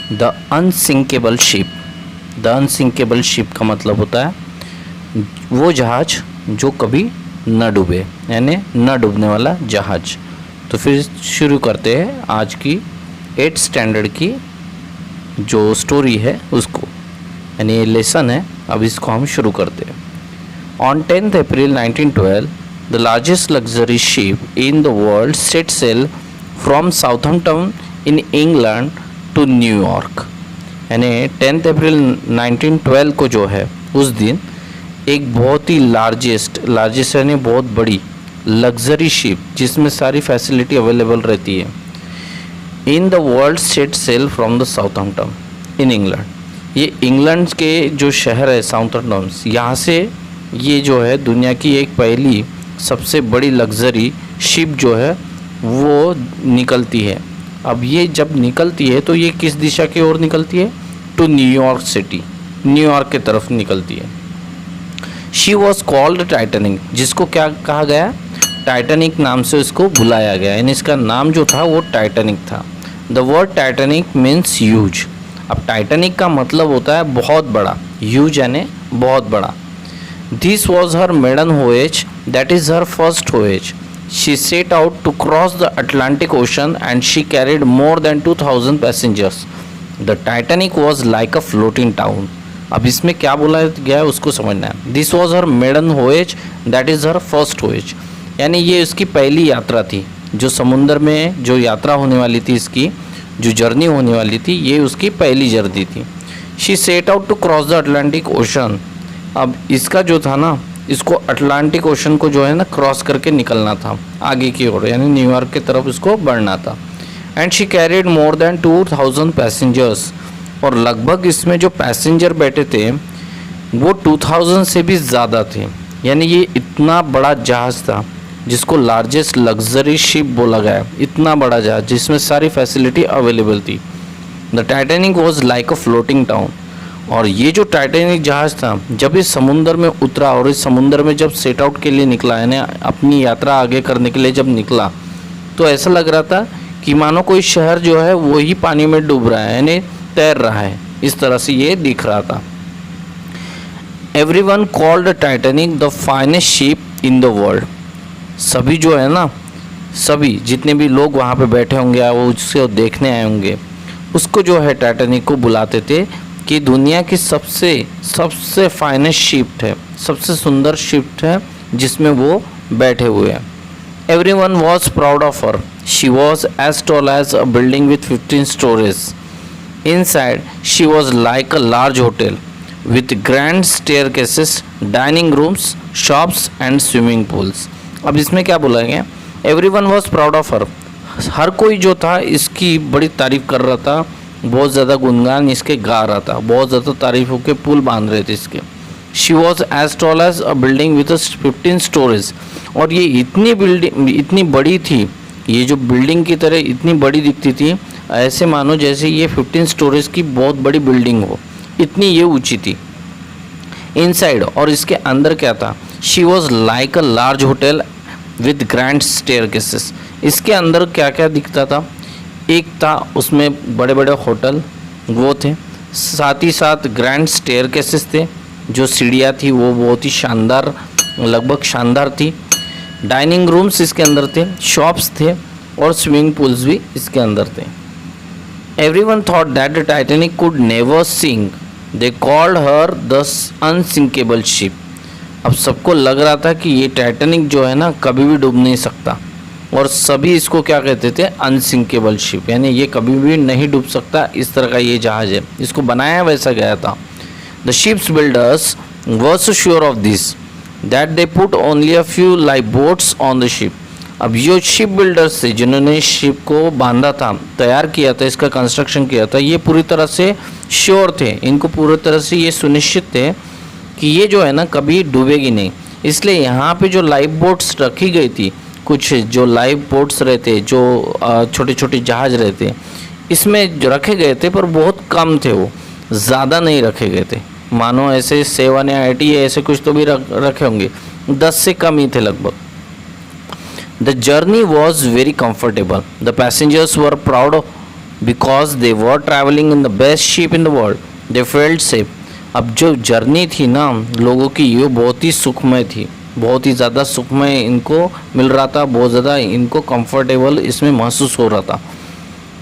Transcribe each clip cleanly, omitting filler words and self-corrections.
The unsinkable ship. The unsinkable ship का मतलब होता है वो जहाज़ जो कभी न डूबे, यानी न डूबने वाला जहाज़। तो फिर शुरू करते हैं आज की 8th स्टैंडर्ड की जो स्टोरी है उसको, यानी ये लेसन है। अब इसको हम शुरू करते हैं। On 10th April 1912 the largest luxury ship in the world set sail from Southampton in England to New York. यानी 10th अप्रैल 1912 को जो है उस दिन एक बहुत ही लार्जेस्ट यानी बहुत बड़ी लग्जरी शिप जिसमें सारी फैसिलिटी अवेलेबल रहती है, in the world set sail from the Southampton in England. ये इंग्लैंड के जो शहर है साउथहैम्पटन, यहाँ से ये जो है दुनिया की एक पहली सबसे बड़ी लग्जरी शिप जो है वो निकलती है। अब ये जब निकलती है तो ये किस दिशा की ओर निकलती है? टू न्यूयॉर्क सिटी, न्यूयॉर्क की तरफ निकलती है। शी वॉज कॉल्ड टाइटैनिक, जिसको क्या कहा गया? टाइटैनिक नाम से उसको बुलाया गया, यानी इसका नाम जो था वो टाइटैनिक था। The word Titanic means huge. अब टाइटैनिक का मतलब होता है बहुत बड़ा, ह्यूज यानी बहुत बड़ा। This was her maiden voyage, that is her first voyage. She set out to cross the Atlantic Ocean and she carried more than 2,000 passengers. The Titanic was like a floating town. अब इसमें क्या बोला गया है उसको समझना है। This was her maiden voyage, that is her first voyage. यानी ये उसकी पहली यात्रा थी, जो समुद्र में जो यात्रा होने वाली थी, इसकी जो जर्नी होने वाली थी, ये उसकी पहली जर्नी थी। She set out to cross the Atlantic Ocean. अब इसका जो था ना, इसको अटलांटिक ओशन को जो है ना क्रॉस करके निकलना था आगे की ओर, यानी न्यूयॉर्क की तरफ इसको बढ़ना था। And she carried more than 2,000 passengers, और लगभग इसमें जो पैसेंजर बैठे थे वो 2,000 से भी ज़्यादा थे। यानी ये इतना बड़ा जहाज़ था जिसको लार्जेस्ट लग्जरी शिप बोला गया, इतना बड़ा जहाज़ जिसमें सारी फैसिलिटी अवेलेबल थी। The Titanic was like a floating town. और ये जो टाइटैनिक जहाज़ था जब इस समुंदर में उतरा और इस समुंदर में जब सेट आउट के लिए निकला, यानी अपनी यात्रा आगे करने के लिए जब निकला, तो ऐसा लग रहा था कि मानो कोई शहर जो है वो ही पानी में डूब रहा है, यानी तैर रहा है। इस तरह से ये दिख रहा था। Everyone called Titanic the finest ship in the world. सभी जो है ना, सभी जितने भी लोग वहाँ पे बैठे होंगे, वो उससे देखने आए होंगे, उसको जो है टाइटैनिक को बुलाते थे कि दुनिया की सबसे फाइनेस्ट शिप है, सबसे सुंदर शिप है जिसमें वो बैठे हुए हैं। Everyone was proud of her. She was as tall as a building with 15 storeys. Inside she was like a large hotel with grand staircases, dining rooms, shops and swimming pools. अब इसमें क्या बोला गया? Everyone was proud of her. हर कोई जो था इसकी बड़ी तारीफ कर रहा था, बहुत ज़्यादा गुणगान इसके गा रहा था, बहुत ज़्यादा तारीफों के पुल बांध रहे थे इसके। She was as tall as a building with 15 storeys. और ये इतनी बड़ी थी, ये जो बिल्डिंग की तरह इतनी बड़ी दिखती थी, ऐसे मानो जैसे ये 15 स्टोरेज की बहुत बड़ी बिल्डिंग हो, इतनी ये ऊंची थी। इनसाइड, और इसके अंदर क्या था? She was like a large hotel with grand staircases. इसके अंदर क्या क्या दिखता था? एक था उसमें बड़े बड़े होटल वो थे, साथ ही साथ ग्रैंड स्टेयरकेसेस थे, जो सीढ़ियाँ थी वो बहुत ही शानदार, लगभग शानदार थी। डाइनिंग रूम्स इसके अंदर थे, शॉप्स थे और स्विमिंग पूल्स भी इसके अंदर थे। Everyone thought that the Titanic could never sink, they called her the unsinkable ship. अब सबको लग रहा था कि ये टाइटैनिक जो है ना कभी भी डूब नहीं सकता, और सभी इसको क्या कहते थे? अनसिंकेबल शिप, यानी ये कभी भी नहीं डूब सकता, इस तरह का ये जहाज़ है, इसको बनाया वैसा गया था। The ships builders were so sure of this that they put only a few life boats on the ship. अब ये शिप बिल्डर्स थे जिन्होंने शिप को बांधा था, तैयार किया था, इसका कंस्ट्रक्शन किया था, ये पूरी तरह से श्योर थे, इनको पूरी तरह से ये सुनिश्चित थे कि ये जो है ना कभी डूबेगी नहीं। इसलिए यहाँ पे जो लाइफ बोट्स रखी गई थी, कुछ जो लाइफ बोट्स रहते, जो छोटे छोटे जहाज़ रहते, इसमें जो रखे गए थे, पर बहुत कम थे, वो ज़्यादा नहीं रखे गए थे। मानो ऐसे 7 या 8 ऐसे कुछ तो भी रखे होंगे, 10 से कम ही थे लगभग। The journey was very comfortable, the passengers were proud because they were travelling in the best ship in the world they felt safe. अब जो जर्नी थी ना लोगों की, ये बहुत ही सुखमय थी, बहुत ही ज़्यादा सुखमय इनको मिल रहा था, बहुत ज़्यादा इनको कंफर्टेबल इसमें महसूस हो रहा था।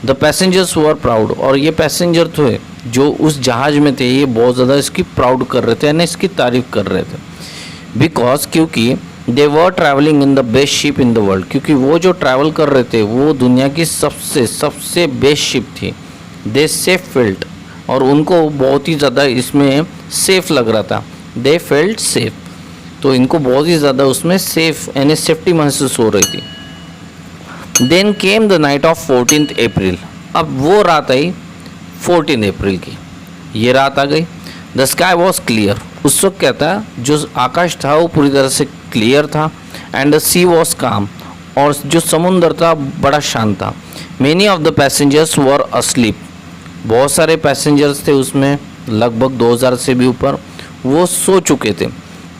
द पैसेंजर्स वर प्राउड, और ये पैसेंजर थे जो उस जहाज़ में थे, ये बहुत ज़्यादा इसकी प्राउड कर रहे थे, यानी इसकी तारीफ़ कर रहे थे। बिकॉज क्योंकि they were travelling in the best ship in the world, क्योंकि वो जो ट्रैवल कर रहे थे वो दुनिया की सबसे बेस्ट शिप थी। दे सेफ फेल्ट, और उनको बहुत ही ज़्यादा इसमें सेफ लग रहा था। दे फेल्ट सेफ, तो इनको बहुत ही ज़्यादा उसमें सेफ यानी सेफ्टी महसूस हो रही थी। Then came the night of 14 April, अब वो रात आई 14 अप्रैल की, ये रात आ गई। द स्काई वॉज क्लियर, उस वक्त क्या था, जो आकाश था वो पूरी तरह से क्लियर था। एंड द सी वॉज काम, और जो समुद्र था बड़ा शांत था। Many of the passengers were asleep, बहुत सारे पैसेंजर्स थे उसमें, लगभग 2000 से भी ऊपर, वो सो चुके थे।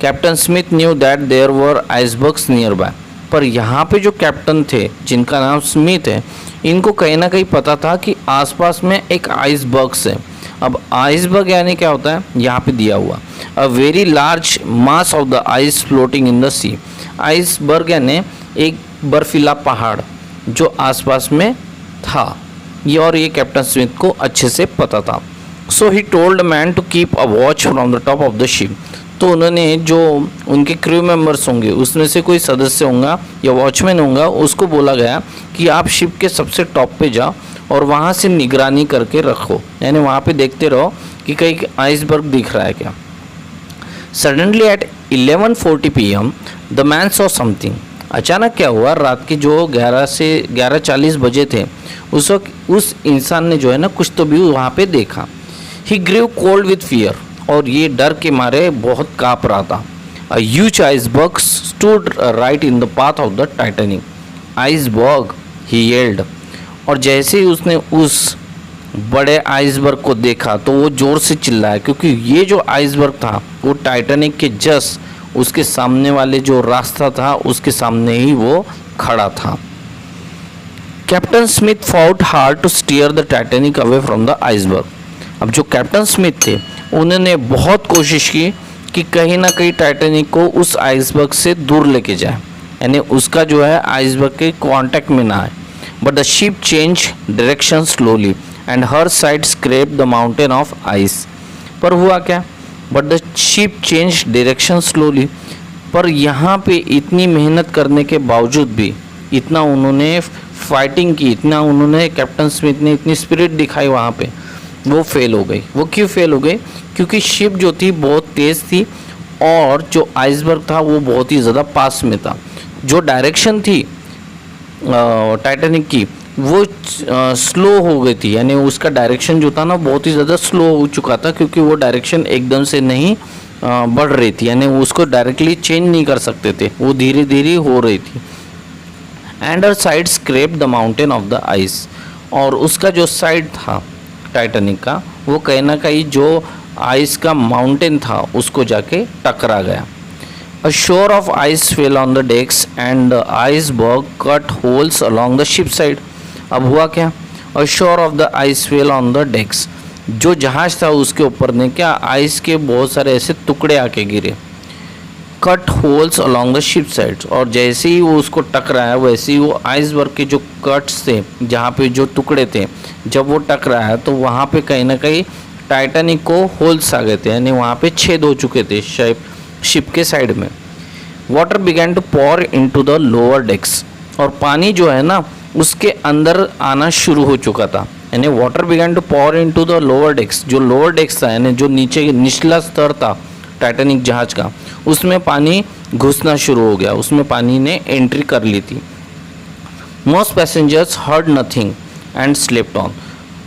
Captain Smith knew that there were icebergs nearby, पर यहाँ पे जो कैप्टन थे जिनका नाम स्मिथ है, इनको कहीं ना कहीं पता था कि आसपास में एक आइसबर्ग्स है। अब आइसबर्ग यानी क्या होता है, यहाँ पे दिया हुआ a very large mass of the ice floating in the sea. Iceberg यानी एक बर्फीला पहाड़ जो आसपास में था, ये और ये कैप्टन स्मिथ को अच्छे से पता था। So he told man to keep a watch from the top of the ship, तो उन्होंने जो उनके क्रू मेंबर्स होंगे उसमें से कोई सदस्य होगा या वॉचमैन होगा, उसको बोला गया कि आप शिप के सबसे टॉप पे जाओ और वहाँ से निगरानी करके रखो, यानी वहाँ पे देखते रहो कि कहीं आइसबर्ग दिख रहा है क्या। Suddenly eight 11:40 PM the man saw something, अचानक क्या हुआ, रात के जो 11 से 11:40 बजे थे, उस वक्त उस इंसान ने जो है ना कुछ तो भी वहाँ पे देखा। He grew cold with fear, और ये डर के मारे बहुत काँप रहा था। A huge iceberg stood right in the path of the Titanic. Iceberg, he yelled, और जैसे ही उसने उस बड़े आइसबर्ग को देखा तो वो ज़ोर से चिल्लाया, क्योंकि ये जो आइसबर्ग था वो टाइटैनिक के जस्ट उसके सामने वाले जो रास्ता था उसके सामने ही वो खड़ा था। Captain Smith fought hard to steer the Titanic away from the iceberg. अब जो कैप्टन स्मिथ थे उन्होंने बहुत कोशिश की कि कहीं ना कहीं टाइटैनिक को उस आइसबर्ग से दूर लेके जाए, यानी उसका जो है आइसबर्ग के कांटेक्ट में ना आए। But the ship change direction slowly and her side scrap the mountain of ice. पर हुआ क्या, but the ship change direction slowly, पर यहाँ पे इतनी मेहनत करने के बावजूद भी, इतना उन्होंने फाइटिंग की, इतना उन्होंने कैप्टन स्मिथ ने इतनी स्पिरिट दिखाई वहाँ पे, वो फेल हो गई। वो क्यों फेल हो गई, क्योंकि शिप जो थी बहुत तेज़ थी और जो आइसबर्ग था वो बहुत ही ज़्यादा पास में था। जो डायरेक्शन थी टाइटैनिक की वो स्लो हो गई थी, यानी उसका डायरेक्शन जो था ना बहुत ही ज़्यादा स्लो हो चुका था, क्योंकि वो डायरेक्शन एकदम से नहीं बढ़ रही थी, यानी उसको डायरेक्टली चेंज नहीं कर सकते थे, वो धीरे धीरे हो रही थी। And her side scrap the mountain of the ice, और उसका जो साइड था टाइटैनिक का वो कहीं ना कहीं जो आइस का माउंटेन था उसको जाके टकरा गया। A shore of ice fell on the decks and the iceberg cut holes along the ship side. अब हुआ क्या, A shore of the ice fell on the decks, जो जहाज था उसके ऊपर ने क्या आइस के बहुत सारे ऐसे टुकड़े आके गिरे। Cut holes along the ship sides, और जैसे ही वो उसको टकराया वैसे ही वो आइसबर्ग के जो कट्स थे, जहाँ पे जो टुकड़े थे, जब वो टकराया तो वहाँ पे कहीं ना कहीं टाइटैनिक को होल्स आ गए थे, यानी वहाँ पे छेद हो चुके थे शिप के साइड में। Water began to pour into the lower decks, और पानी जो है ना उसके अंदर आना शुरू हो चुका था, यानी water began to pour into the lower decks, जो लोअर डेक्स था यानी जो नीचे निचला स्तर था टाइटैनिक जहाज का, उसमें पानी घुसना शुरू हो गया, उसमें पानी ने एंट्री कर ली थी। Most passengers heard nothing and slept on,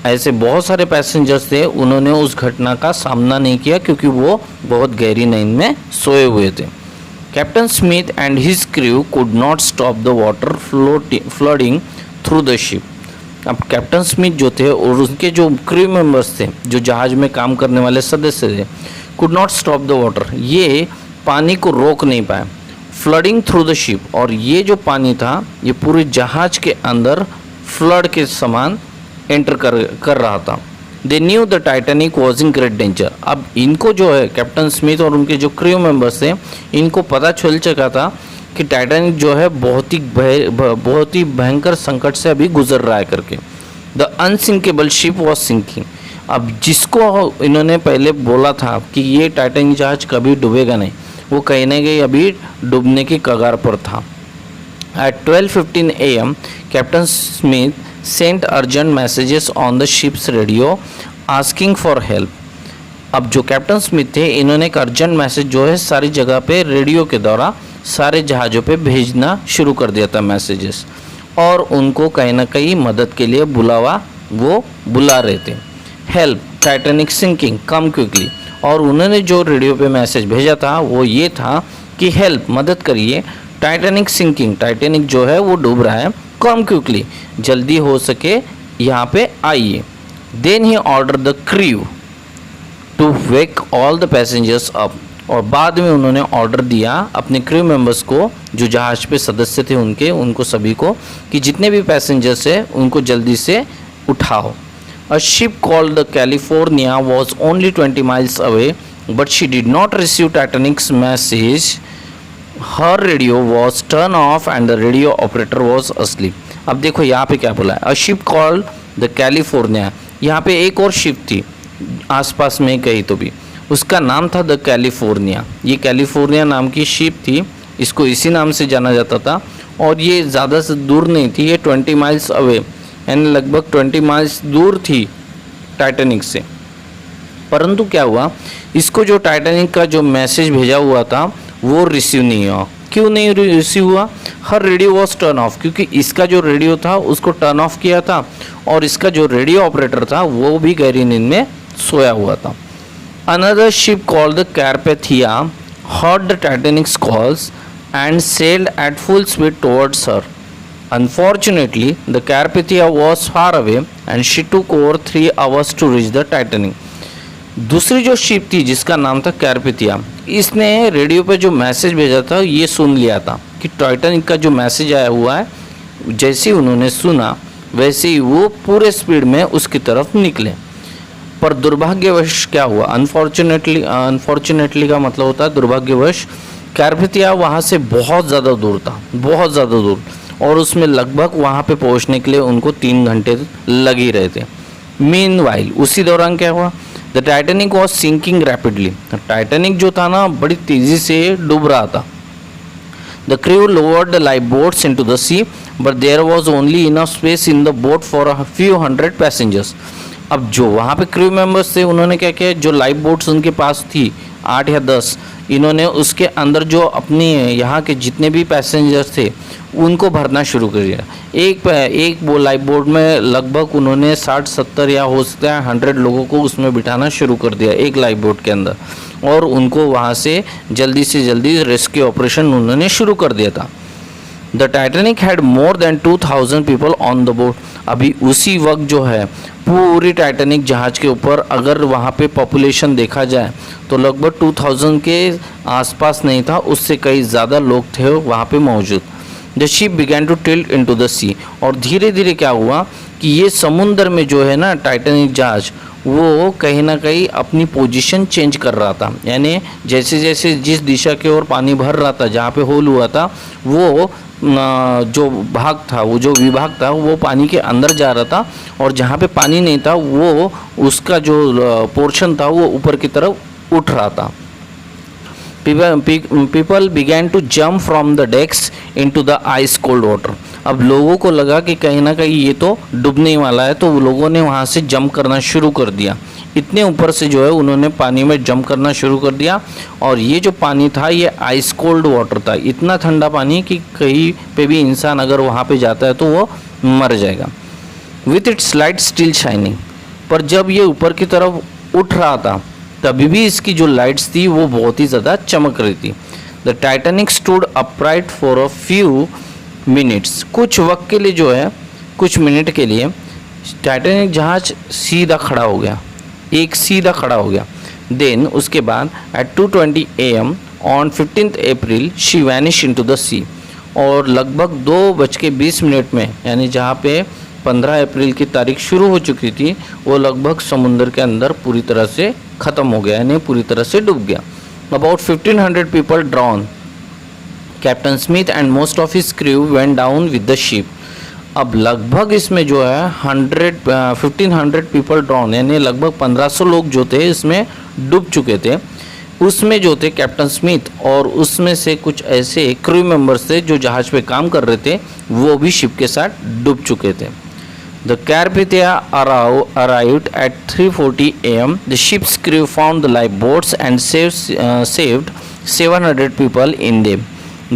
ऐसे बहुत सारे पैसेंजर्स थे उन्होंने उस घटना का सामना नहीं किया क्योंकि वो बहुत गहरी नींद में सोए हुए थे। Captain Smith and his crew could not stop the water flooding through the ship. अब कैप्टन स्मिथ जो थे और उनके जो क्रू मेंबर्स थे, जो जहाज में काम करने वाले सदस्य थे, could not stop the water, ये पानी को रोक नहीं पाए, फ्लडिंग थ्रू द शिप, और ये जो पानी था ये पूरे जहाज के अंदर फ्लड के समान एंटर कर रहा था। They knew the Titanic was in great danger. अब इनको जो है कैप्टन स्मिथ और उनके जो क्रू मेंबर्स थे, इनको पता चल चुका था कि टाइटैनिक जो है बहुत ही भयंकर संकट से अभी गुजर रहा है करके। The unsinkable ship was sinking. अब जिसको इन्होंने पहले बोला था कि ये टाइटैनिक जहाज कभी डूबेगा नहीं, वो कहीं ना कहीं अभी डूबने की कगार पर था। At 12:15 a.m., Captain Smith sent urgent messages on the ship's radio asking for help. अब जो कैप्टन स्मिथ थे, इन्होंने एक अर्जेंट मैसेज जो है सारी जगह पे रेडियो के द्वारा सारे जहाज़ों पे भेजना शुरू कर दिया था मैसेजेस, और उनको कहीं ना कहीं मदद के लिए वो बुला रहे थे। Help Titanic sinking come quickly. और उन्होंने जो रेडियो पे मैसेज भेजा था वो ये था कि हेल्प मदद करिए, टाइटैनिक सिंकिंग टाइटैनिक जो है वो डूब रहा है, कम क्विकली जल्दी हो सके यहाँ पे आइए। Then he order the crew to wake all the passengers up. और बाद में उन्होंने ऑर्डर दिया अपने क्रू मेंबर्स को, जो जहाज पे सदस्य थे उनको सभी को, कि जितने भी पैसेंजर्स हैं उनको जल्दी से उठाओ। A ship called the California was only 20 miles away, but she did not receive Titanic's message. Her radio was turned off and the radio operator was asleep. अब देखो यहाँ पे क्या बोला है, a ship called the California. यहाँ पे एक और शिप थी आसपास में कहीं तो भी, उसका नाम था द कैलिफोर्निया। ये कैलिफोर्निया नाम की शिप थी, इसको इसी नाम से जाना जाता था, और ये ज़्यादा से दूर नहीं थी, ये 20 miles अवे, यानी लगभग 20 miles दूर थी टाइटैनिक से। परंतु क्या हुआ, इसको जो टाइटैनिक का जो मैसेज भेजा हुआ था वो रिसीव नहीं हुआ। क्यों नहीं रिसीव हुआ? हर रेडियो वॉज टर्न ऑफ, क्योंकि इसका जो रेडियो था उसको टर्न ऑफ किया था, और इसका जो रेडियो ऑपरेटर था वो भी गहरी नींद में सोया हुआ था। Another ship called the Carpathia heard the Titanic's calls and sailed at full speed towards her. Unfortunately, the Carpathia was far away and she took over 3 hours to reach the Titanic. दूसरी जो ship थी जिसका नाम था कैरपेथिया, इसने radio पे जो message भेजा था ये सुन लिया था कि टाइटैनिक का जो मैसेज आया हुआ है। जैसे ही उन्होंने सुना वैसे ही वो पूरे स्पीड में उसकी तरफ निकले। पर दुर्भाग्यवश क्या हुआ, अनफॉर्चुनेटली का मतलब होता है दुर्भाग्यवश, कैरपेथिया वहाँ से बहुत ज़्यादा दूर था, बहुत ज़्यादा दूर, और उसमें लगभग वहाँ पे पहुँचने के लिए उनको 3 घंटे लग ही रहे थे। मीनवाइल उसी दौरान क्या हुआ, the Titanic was sinking rapidly. Titanic जो था ना बड़ी तेज़ी से डूब रहा था। The crew lowered the lifeboats into the sea, but there was only enough space in the boat for a few hundred passengers. अब जो वहाँ पे क्रू मेंबर्स थे उन्होंने क्या किया, जो लाइफ बोट्स उनके पास थी 8 या 10, इन्होंने उसके अंदर जो अपनी यहाँ के जितने भी पैसेंजर्स थे उनको भरना शुरू कर दिया। एक वो लाइफ बोट में लगभग उन्होंने 60-70 या हो सकता है 100 लोगों को उसमें बिठाना शुरू कर दिया एक लाइफ बोट के अंदर, और उनको वहाँ से जल्दी रेस्क्यू ऑपरेशन उन्होंने शुरू कर दिया था। The Titanic had more than 2000 people on the boat. अभी उसी वक्त जो है पूरी टाइटैनिक जहाज़ के ऊपर अगर वहाँ पे पॉपुलेशन देखा जाए तो लगभग 2000 के आसपास नहीं था, उससे कई ज़्यादा लोग थे वहाँ पे मौजूद। The ship began to tilt into the sea. और धीरे धीरे क्या हुआ कि ये समुंदर में जो है ना टाइटैनिक जहाज वो कहीं ना कहीं अपनी पोजीशन चेंज कर रहा था, यानी जैसे जैसे जिस दिशा की ओर पानी भर रहा था, जहाँ पे होल हुआ था, वो जो भाग था, वो जो विभाग था वो पानी के अंदर जा रहा था, और जहाँ पे पानी नहीं था वो उसका जो पोर्शन था वो ऊपर की तरफ उठ रहा था। People began to jump from the decks into the ice cold water. अब लोगों को लगा कि कहीं ना कहीं ये तो डूबने वाला है, तो लोगों ने वहाँ से जंप करना शुरू कर दिया। इतने ऊपर से जो है उन्होंने पानी में जंप करना शुरू कर दिया, और ये जो पानी था ये आइस कोल्ड वाटर था, इतना ठंडा पानी कि कहीं पे भी इंसान अगर वहाँ पे जाता है तो वो मर जाएगा। With its light still shining. पर जब ये ऊपर की तरफ उठ रहा था तभी भी इसकी जो लाइट्स थी वो बहुत ही ज़्यादा चमक रही थी। The Titanic stood upright for a few minutes. कुछ वक्त के लिए जो है, कुछ मिनट के लिए टाइटैनिक जहाज सीधा खड़ा हो गया, एक सीधा खड़ा हो गया। देन उसके बाद at 2:20 AM on 15 April she vanish into the sea. और लगभग 2:20 में, यानी जहाँ पे 15 अप्रैल की तारीख शुरू हो चुकी थी वो लगभग समुद्र के अंदर पूरी तरह से ख़त्म हो गया, यानी पूरी तरह से डूब गया। About 1500 people drawn, captain Smith and most of his crew went down with the ship. अब लगभग इसमें जो है 1500 पीपल ड्रॉन, यानी लगभग 1500 लोग जो थे इसमें डूब चुके थे। उसमें जो थे कैप्टन स्मिथ और उसमें से कुछ ऐसे क्रू मेंबर्स थे जो जहाज़ पे काम कर रहे थे, वो भी शिप के साथ डूब चुके थे। The Carpathia arrived at 3:40 AM. The ship's crew found the lifeboats and saved 700 people in them.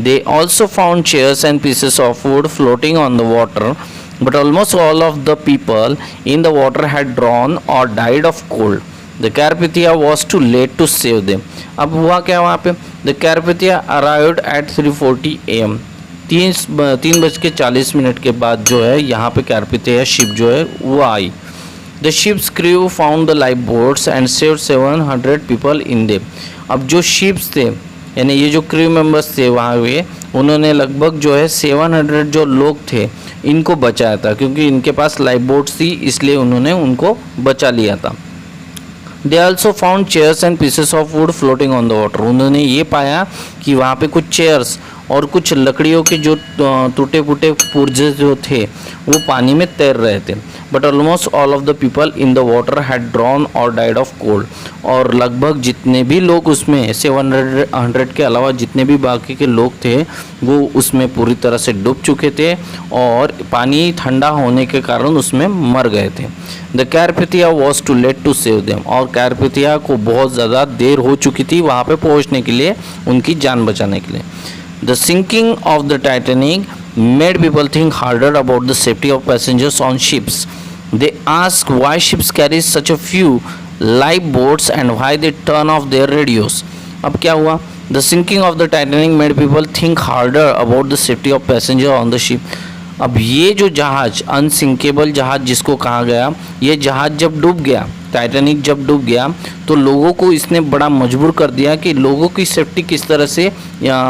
They also found chairs and pieces of wood floating on the water, but almost all of the people in the water had drowned or died of cold. The Carpathia was too late to save them. अब हुआ क्या वहाँ पे? The Carpathia arrived at 3:40 AM. 3:40 के बाद जो है यहाँ पे कैरपेथिया शिप जो है वो आई। The ship's crew found the lifeboats and saved 700 people in them. अब जो शिप्स थे यानी ये जो क्रू मेंबर्स थे वहाँ हुए, उन्होंने लगभग जो है 700 जो लोग थे इनको बचाया था, क्योंकि इनके पास लाइफ बोट्स थी इसलिए उन्होंने उनको बचा लिया था। They also found chairs and pieces of would floating on the water. उन्होंने ये पाया कि वहाँ पे कुछ चेयर्स और कुछ लकड़ियों के जो टूटे फूटे पुर्जे जो थे वो पानी में तैर रहे थे। But almost all of the people in the water had drawn और डाइड ऑफ कोल्ड। और लगभग जितने भी लोग उसमें 700 के अलावा जितने भी बाकी के लोग थे वो उसमें पूरी तरह से डूब चुके थे और पानी ठंडा होने के कारण उसमें मर गए थे। The Carpathia was too late to save them. और कैरपेथिया को बहुत ज़्यादा देर हो चुकी थी वहाँ पे पहुँचने के लिए, उनकी जान बचाने के लिए। The sinking of the Titanic made people think harder about the safety of passengers on ships. They asked why ships carry such a few lifeboats and why they turn off their radios. अब क्या हुआ? The sinking of the Titanic made people think harder about the safety of passengers on the ship. अब ये जो जहाज़, unsinkable जहाज़ जिसको कहा गया, ये जहाज़ जब डूब गया, टाइटैनिक जब डूब गया तो लोगों को इसने बड़ा मजबूर कर दिया कि लोगों की सेफ्टी किस तरह से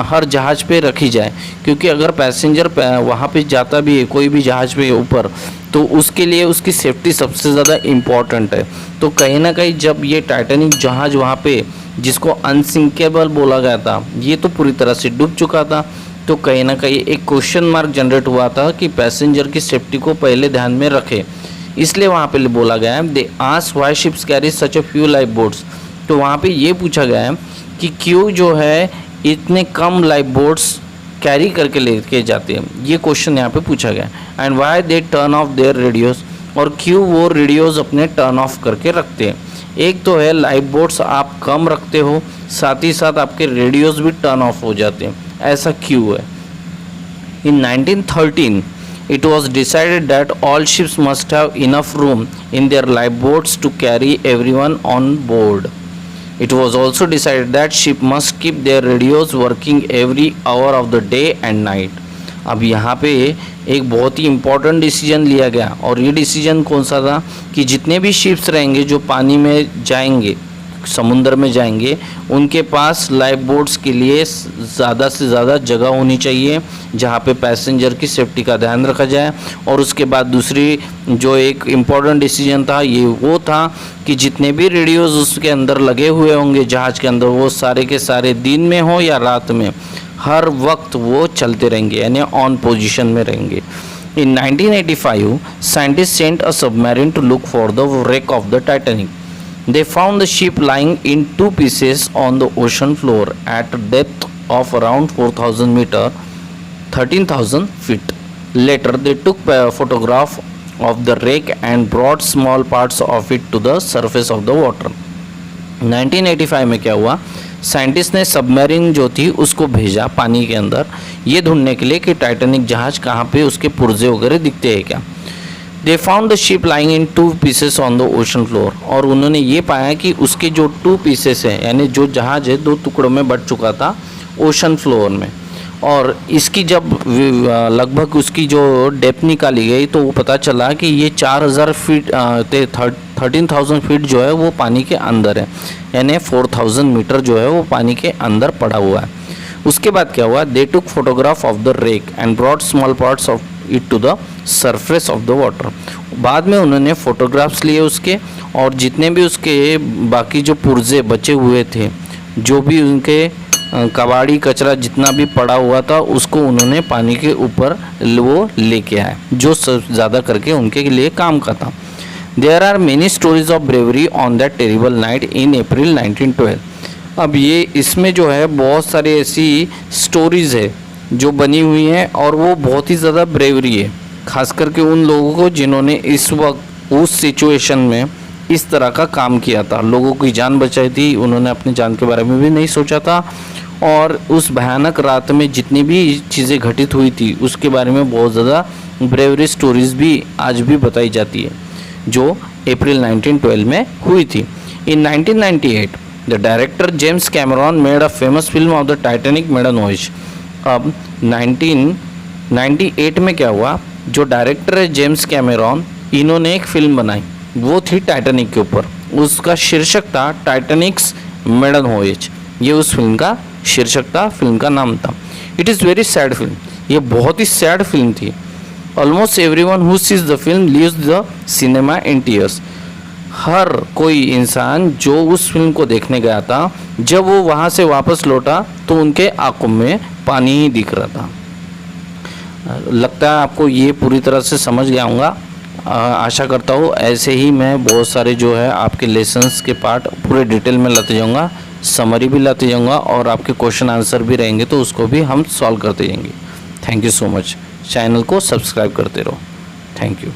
हर जहाज़ पे रखी जाए, क्योंकि अगर पैसेंजर वहाँ पे जाता भी है कोई भी जहाज़ पे ऊपर, तो उसके लिए उसकी सेफ्टी सबसे ज़्यादा इम्पॉर्टेंट है। तो कहीं ना कहीं जब ये टाइटैनिक जहाज़ वहाँ पे जिसको अनसिंकेबल बोला गया था, ये तो पूरी तरह से डूब चुका था, तो कहीं ना कहीं एक क्वेश्चन मार्क जनरेट हुआ था कि पैसेंजर की सेफ्टी को पहले ध्यान में रखे, इसलिए वहाँ पे बोला गया है they asked why ships carry such a few life boats. तो वहाँ पे ये पूछा गया है कि क्यों जो है इतने कम लाइफ बोट्स कैरी करके लेके जाते हैं, ये क्वेश्चन यहाँ पे पूछा गया है। And why they turn of their radios, और क्यों वो रेडियोस अपने टर्न ऑफ करके रखते हैं। एक तो है लाइफ बोट्स आप कम रखते हो, साथ ही साथ आपके रेडियोस भी टर्न ऑफ हो जाते हैं, ऐसा क्यों है। इन 1913 it was decided that all ships must have enough room in their lifeboats to carry everyone on board. It was also decided that ship must keep their radios working every hour of the day and night. अब यहाँ पे एक बहुत ही important decision लिया गया, और ये decision कौन सा था कि जितने भी शिप्स रहेंगे जो पानी में जाएंगे, समुद्र में जाएंगे, उनके पास लाइफ बोट्स के लिए ज़्यादा से ज़्यादा जगह होनी चाहिए जहाँ पे पैसेंजर की सेफ्टी का ध्यान रखा जाए। और उसके बाद दूसरी जो एक इम्पॉर्टेंट डिसीजन था ये वो था कि जितने भी रेडियोज़ उसके अंदर लगे हुए होंगे जहाज़ के अंदर, वो सारे के सारे दिन में हो या रात में, हर वक्त वो चलते रहेंगे, यानी ऑन पोजिशन में रहेंगे। In 1985, scientists sent a submarine to look for the wreck of the Titanic. They found the ship lying in two pieces on the ocean floor at a depth of around 4,000 meters, 13,000 feet. Later, they took a photograph of the wreck and brought small parts of it to the surface of the water. 1985 में क्या हुआ, scientist ने submarine जो थी उसको भेजा पानी के अंदर ये ढूंढने के लिए कि टाइटैनिक जहाज कहाँ पे उसके पुर्जे वगैरह दिखते हैं क्या। They found the ship lying in two pieces on the ocean floor, और उन्होंने ये पाया कि उसके जो टू पीसेस हैं, यानी जो जहाज है दो टुकड़ों में बट चुका था ओशन फ्लोर में, और इसकी जब लगभग उसकी जो डेप्थ निकाली गई तो वो पता चला कि ये 4,000 फीट 13,000 फीट जो है वो पानी के अंदर है, यानी 4,000 मीटर जो है वो पानी के अंदर पड़ा हुआ है। उसके बाद क्या हुआ, they took photograph of the wreck and brought small parts of it to the surface of the water. बाद में उन्होंने फ़ोटोग्राफ्स लिए उसके, और जितने भी उसके बाकी जो पुर्जे बचे हुए थे, जो भी उनके कबाड़ी कचरा जितना भी पड़ा हुआ था, उसको उन्होंने पानी के ऊपर वो लेके आए, जो ज़्यादा करके उनके लिए काम का था। There are many stories of bravery on that terrible night in April 1912। अब ये इसमें जो है बहुत सारी ऐसी स्टोरीज़ है जो बनी हुई हैं, और वो बहुत ही ज़्यादा ब्रेवरी है, खास करके उन लोगों को जिन्होंने इस वक्त उस सिचुएशन में इस तरह का काम किया था, लोगों की जान बचाई थी। उन्होंने अपनी जान के बारे में भी नहीं सोचा था, और उस भयानक रात में जितनी भी चीज़ें घटित हुई थी उसके बारे में बहुत ज़्यादा ब्रेवरी स्टोरीज़ भी आज भी बताई जाती है, जो अप्रैल 1912 में हुई थी। In 1998 the director James Cameron made a famous film of the Titanic maiden voyage. अब 1998 में क्या हुआ, जो डायरेक्टर है जेम्स कैमरॉन, इन्होंने एक फिल्म बनाई, वो थी टाइटैनिक के ऊपर। उसका शीर्षक था टाइटैनिक्स मेडन वॉयज। ये उस फिल्म का शीर्षक था, फिल्म का नाम था। It is very sad film, ये बहुत ही सैड फिल्म थी। Almost everyone who sees the film leaves the cinema in tears. हर कोई इंसान जो उस फिल्म को देखने गया था, जब वो वहाँ से वापस लौटा तो उनके आंखों में पानी ही दिख रहा था। लगता है आपको ये पूरी तरह से समझ गया होगा। आशा करता हूँ ऐसे ही मैं बहुत सारे जो है आपके लेसन्स के पार्ट पूरे डिटेल में लाते जाऊँगा, समरी भी लाते जाऊँगा, और आपके क्वेश्चन आंसर भी रहेंगे तो उसको भी हम सॉल्व करते जाएंगे। Thank you so much. Channel को सब्सक्राइब करते रहो। Thank you.